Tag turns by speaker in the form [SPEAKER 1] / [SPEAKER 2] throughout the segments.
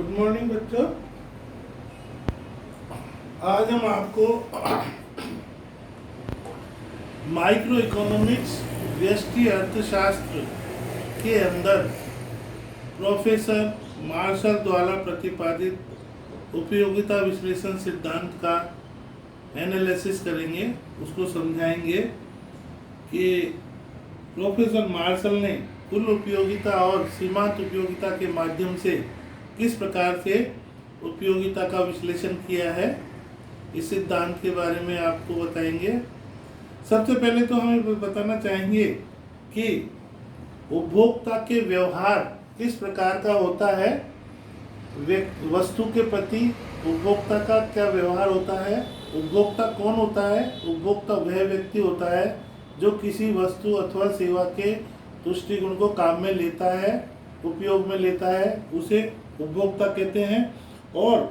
[SPEAKER 1] Good morning बच्चों। आज हम आपको माइक्रो इकोनॉमिक्स व्यष्टि अर्थशास्त्र के अंदर प्रोफेसर मार्शल द्वारा प्रतिपादित उपयोगिता विश्लेषण सिद्धांत का एनालिसिस करेंगे, उसको समझाएंगे कि प्रोफेसर मार्शल ने कुल उपयोगिता और सीमांत उपयोगिता के माध्यम से किस प्रकार से उपयोगिता का विश्लेषण किया है। इस सिद्धांत के बारे में आपको बताएंगे। सबसे पहले तो हमें बताना चाहेंगे कि उपभोक्ता के व्यवहार किस प्रकार का होता है। वस्तु के प्रति उपभोक्ता का क्या व्यवहार होता है। उपभोक्ता कौन होता है। उपभोक्ता वह व्यक्ति होता है जो किसी वस्तु अथवा सेवा के तुष्टि गुण को काम में लेता है, उपयोग में लेता है, उसे उपभोक्ता कहते हैं। और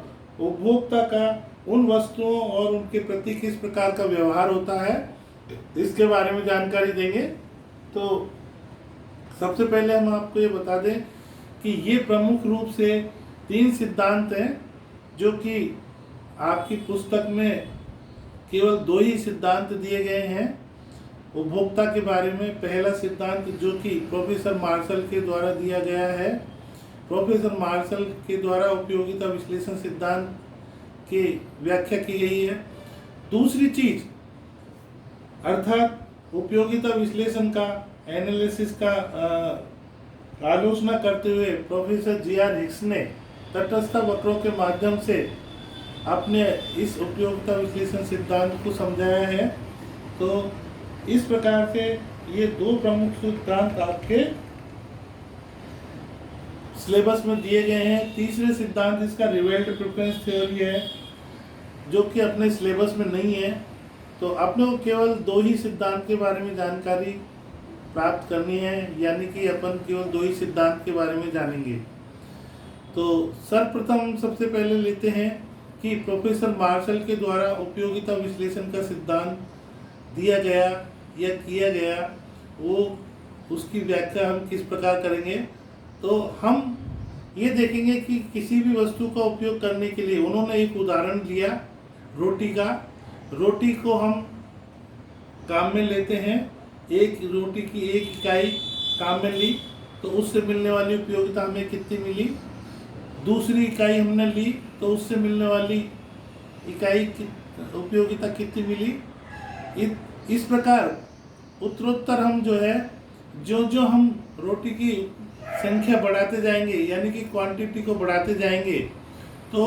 [SPEAKER 1] उपभोक्ता का उन वस्तुओं और उनके प्रति किस प्रकार का व्यवहार होता है, इसके बारे में जानकारी देंगे। तो सबसे पहले हम आपको ये बता दें कि ये प्रमुख रूप से 3 सिद्धांत हैं, जो कि आपकी पुस्तक में केवल 2 ही सिद्धांत दिए गए हैं उपभोक्ता के बारे में। पहला सिद्धांत जो कि प्रोफेसर मार्शल के द्वारा दिया गया है, प्रोफेसर मार्शल के द्वारा उपयोगिता विश्लेषण सिद्धांत की व्याख्या की गई है। दूसरी चीज अर्थात उपयोगिता विश्लेषण का एनालिसिस का आलोचना करते हुए प्रोफेसर जी.आर. हिक्स ने तटस्थ वक्रों के माध्यम से अपने इस उपयोगिता विश्लेषण सिद्धांत को समझाया है। तो इस प्रकार से ये 2 प्रमुख सिद्धांत आपके सिलेबस में दिए गए हैं। तीसरे सिद्धांत इसका रिवेल्ट प्रेफरेंस थ्योरी है, जो कि अपने सिलेबस में नहीं है। तो अपने को केवल 2 ही सिद्धांत के बारे में जानकारी प्राप्त करनी है, यानी कि अपन केवल 2 ही सिद्धांत के बारे में जानेंगे। तो सर्वप्रथम सबसे पहले लेते हैं कि प्रोफेसर मार्शल के द्वारा उपयोगिता विश्लेषण का सिद्धांत दिया गया या किया गया, वो उसकी व्याख्या हम किस प्रकार करेंगे। तो हम ये देखेंगे कि किसी भी वस्तु का उपयोग करने के लिए उन्होंने एक उदाहरण लिया रोटी का। रोटी को हम काम में लेते हैं, एक रोटी की 1 इकाई काम में ली तो उससे मिलने वाली उपयोगिता हमें कितनी मिली। दूसरी इकाई हमने ली तो उससे मिलने वाली इकाई की उपयोगिता कितनी मिली। इस प्रकार उत्तरोत्तर हम जो है जो हम रोटी की संख्या बढ़ाते जाएंगे, यानी कि क्वांटिटी को बढ़ाते जाएंगे, तो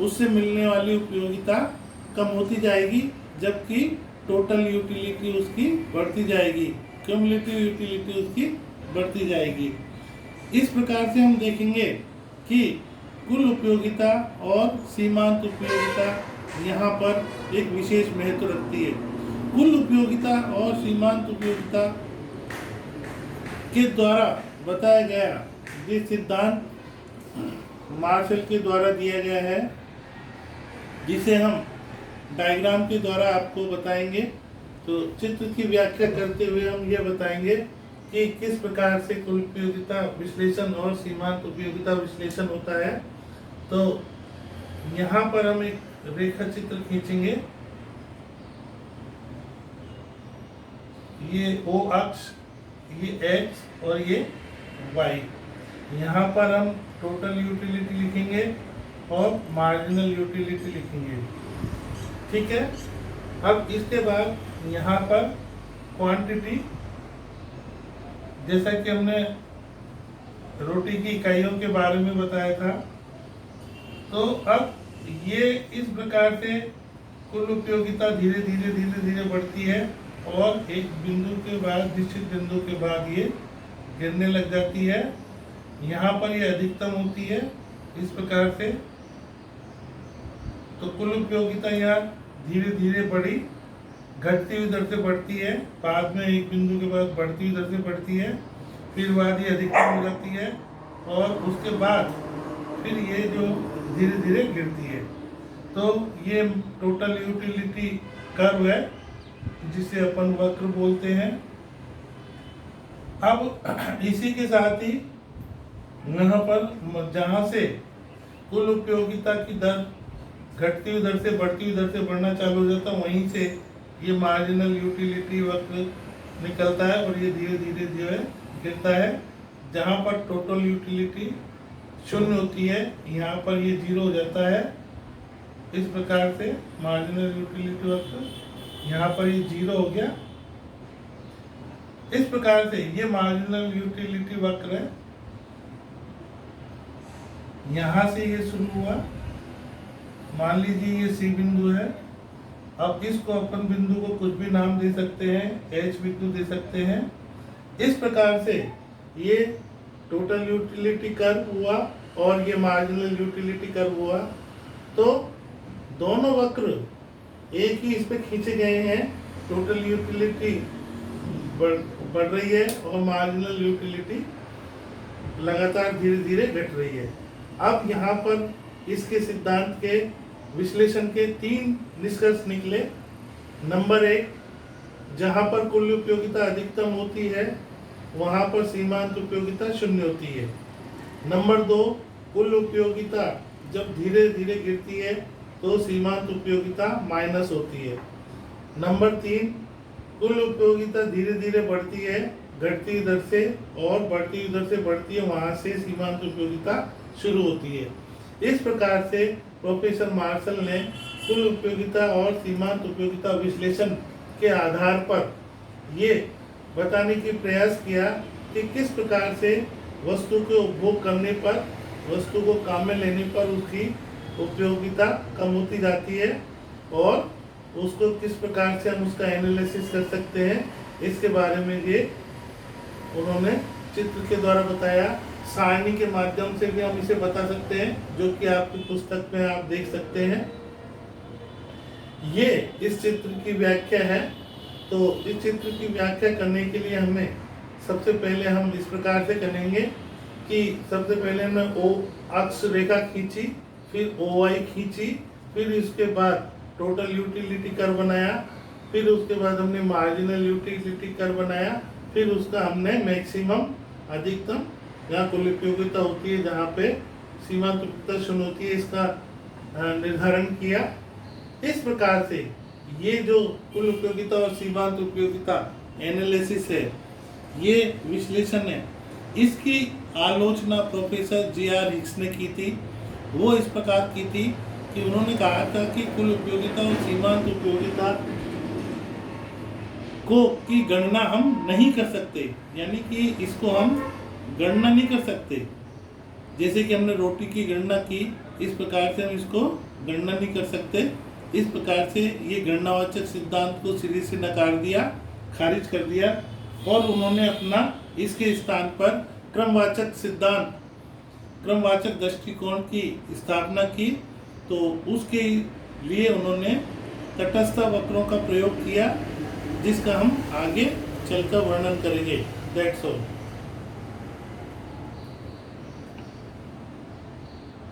[SPEAKER 1] उससे मिलने वाली उपयोगिता कम होती जाएगी, जबकि टोटल यूटिलिटी उसकी बढ़ती जाएगी, क्यूमुलेटिव यूटिलिटी उसकी बढ़ती जाएगी। इस प्रकार से हम देखेंगे कि कुल उपयोगिता और सीमांत उपयोगिता यहाँ पर एक विशेष महत्व रखती है। कुल उपयोगिता और सीमांत उपयोगिता के द्वारा बताया गया ये सिद्धांत मार्शल के द्वारा दिया गया है, जिसे हम डायग्राम के द्वारा आपको बताएंगे। तो चित्र की व्याख्या करते हुए हम ये बताएंगे कि किस प्रकार से कुल उपयोगिता विश्लेषण और सीमांत उपयोगिता विश्लेषण होता है। तो यहाँ पर हम एक रेखा चित्र खींचेंगे। ये O अक्ष, ये X और ये Y। यहाँ पर हम टोटल यूटिलिटी लिखेंगे और मार्जिनल यूटिलिटी लिखेंगे, ठीक है। अब इसके बाद यहाँ पर क्वांटिटी, जैसा कि हमने रोटी की इकाइयों के बारे में बताया था, तो अब ये इस प्रकार से कुल उपयोगिता धीरे धीरे बढ़ती है और एक बिंदु के बाद, निश्चित बिंदु के बाद ये गिरने लग जाती है। यहाँ पर ये अधिकतम होती है इस प्रकार से। तो कुल उपयोगिता यहाँ धीरे धीरे बढ़ी, घटती हुई दर से बढ़ती है, बाद में एक बिंदु के बाद बढ़ती हुई दर से बढ़ती है, फिर बाद ये अधिकतम हो जाती है और उसके बाद फिर ये जो धीरे धीरे गिरती है। तो ये टोटल यूटिलिटी कर्व है, जिसे अपन वक्र बोलते हैं। अब इसी के साथ ही यहाँ पर जहाँ से कुल उपयोगिता की दर घटती हुई दर से बढ़ती हुई दर से बढ़ना चालू हो जाता है, वहीं से ये मार्जिनल यूटिलिटी वक्र निकलता है और ये धीरे धीरे जो है गिरता है। जहाँ पर टोटल यूटिलिटी शून्य होती है यहाँ पर ये जीरो हो जाता है। इस प्रकार से मार्जिनल यूटिलिटी वक्र यहाँ पर ये जीरो हो गया। इस प्रकार से ये मार्जिनल यूटिलिटी वक्र है, यहाँ से ये शुरू हुआ। मान लीजिए ये सी बिंदु है। अब इसको अपन बिंदु को कुछ भी नाम दे सकते हैं, एच बिंदु दे सकते हैं। इस प्रकार से ये टोटल यूटिलिटी कर्व हुआ और ये मार्जिनल यूटिलिटी कर्व हुआ। तो दोनों वक्र एक ही इस पे खींचे गए हैं। टोटल यूटिलिटी बढ़ रही है और मार्जिनल यूटिलिटी लगातार धीरे धीरे घट रही है। अब यहाँ पर इसके सिद्धांत के विश्लेषण के 3 निष्कर्ष निकले। नंबर 1, जहाँ पर कुल उपयोगिता अधिकतम होती है वहाँ पर सीमांत उपयोगिता शून्य होती है। नंबर 2, कुल उपयोगिता जब धीरे धीरे गिरती है तो सीमांत उपयोगिता माइनस होती है। नंबर 3, कुल उपयोगिता धीरे धीरे बढ़ती है घटती दर से और बढ़ती दर से बढ़ती है, वहाँ से सीमांत उपयोगिता शुरू होती है। इस प्रकार से प्रोफेसर मार्शल ने कुल उपयोगिता और सीमांत उपयोगिता विश्लेषण के आधार पर ये बताने की प्रयास किया कि किस प्रकार से वस्तु के उपभोग करने पर, वस्तु को काम में लेने पर उसकी उपयोगिता कम होती जाती है और उसको किस प्रकार से हम उसका एनालिसिस कर सकते हैं, इसके बारे में ये उन्होंने चित्र के द्वारा बताया। सारणी के माध्यम से भी हम इसे बता सकते हैं, जो कि आपकी पुस्तक में आप देख सकते हैं। ये इस चित्र की व्याख्या है। तो इस चित्र की व्याख्या करने के लिए हमें सबसे पहले हम इस प्रकार से करेंगे कि सबसे पहले हमने ओ अक्ष रेखा खींची, फिर OI खींची, फिर इसके बाद टोटल यूटिलिटी कर्व बनाया, फिर उसके बाद हमने मार्जिनल यूटिलिटी कर्व बनाया, फिर उसका हमने मैक्सिमम अधिकतम जहाँ कुल उपयोगिता होती है, जहाँ पे सीमांत उपयोगिता शून्य होती है, इसका निर्धारण किया। इस प्रकार से ये जो कुल उपयोगिता और सीमांत उपयोगिता एनालिसिस है, ये विश्लेषण है, इसकी आलोचना प्रोफेसर GR हिक्स ने की थी। वो इस प्रकार की थी कि उन्होंने कहा था कि कुल उपयोगिता और सीमांत उपयोगिता की गणना हम नहीं कर सकते, यानी कि इसको हम गणना नहीं कर सकते। जैसे कि हमने रोटी की गणना की, इस प्रकार से हम इसको गणना नहीं कर सकते। इस प्रकार से ये गणनावाचक सिद्धांत को सिरे से नकार दिया, खारिज कर दिया और उन्होंने अपना इसके स्थान पर क्रमवाचक सिद्धांत, क्रमवाचक दृष्टिकोण की स्थापना की। तो उसके लिए उन्होंने तटस्थ वक्रों का प्रयोग किया, जिसका हम आगे चलकर वर्णन करेंगे। That's all.